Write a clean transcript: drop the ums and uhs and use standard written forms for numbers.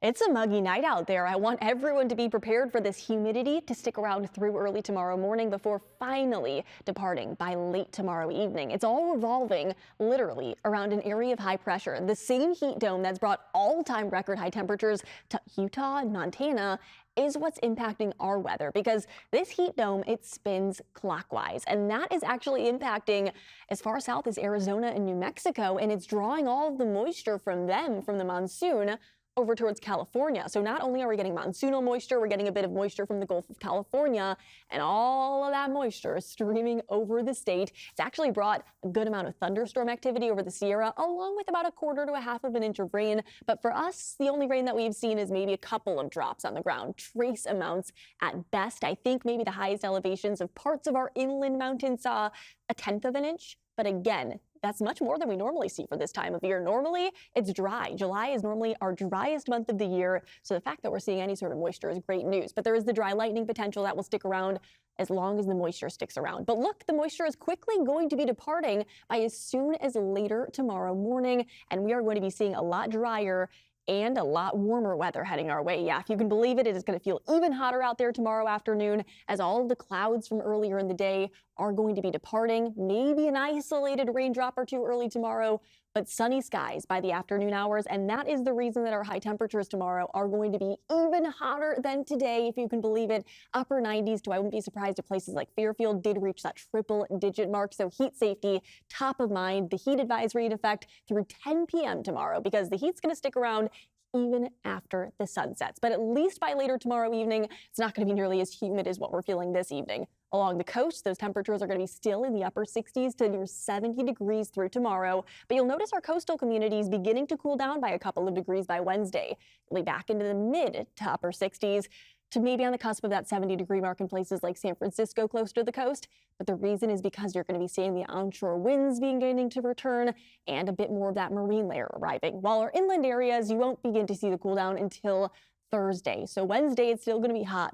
It's a muggy night out there. I want everyone to be prepared for this humidity to stick around through early tomorrow morning before finally departing by late tomorrow evening. It's all revolving literally around an area of high pressure. The same heat dome that's brought all-time record high temperatures to Utah and Montana is what's impacting our weather, because this heat dome, it spins clockwise, and that is actually impacting as far south as Arizona and New Mexico, and it's drawing all of the moisture from the monsoon over towards California. So not only are we getting monsoonal moisture, we're getting a bit of moisture from the Gulf of California, and all of that moisture is streaming over the state. It's actually brought a good amount of thunderstorm activity over the Sierra, along with about a quarter to a half of an inch of rain. But for us, the only rain that we've seen is maybe a couple of drops on the ground, trace amounts at best. I think maybe the highest elevations of parts of our inland mountains saw a tenth of an inch. But again, that's much more than we normally see for this time of year. Normally, it's dry. July is normally our driest month of the year, so the fact that we're seeing any sort of moisture is great news. But there is the dry lightning potential that will stick around as long as the moisture sticks around. But look, the moisture is quickly going to be departing by as soon as later tomorrow morning, and we are going to be seeing a lot drier and a lot warmer weather heading our way. Yeah, if you can believe it, it is going to feel even hotter out there tomorrow afternoon, as all of the clouds from earlier in the day are going to be departing. Maybe an isolated raindrop or two early tomorrow, but sunny skies by the afternoon hours. And that is the reason that our high temperatures tomorrow are going to be even hotter than today, if you can believe it. Upper 90s, too. I wouldn't be surprised if places like Fairfield did reach that triple-digit mark. So heat safety, top of mind. The heat advisory in effect through 10 p.m. tomorrow, because the heat's going to stick around even after the sun sets. But at least by later tomorrow evening, it's not going to be nearly as humid as what we're feeling this evening. Along the coast, those temperatures are going to be still in the upper 60s to near 70 degrees through tomorrow. But you'll notice our coastal communities beginning to cool down by a couple of degrees by Wednesday. We'll be back into the mid to upper 60s to maybe on the cusp of that 70-degree mark in places like San Francisco close to the coast. But the reason is because you're going to be seeing the onshore winds beginning to return and a bit more of that marine layer arriving. While our inland areas, you won't begin to see the cool down until Thursday. So Wednesday, it's still going to be hot.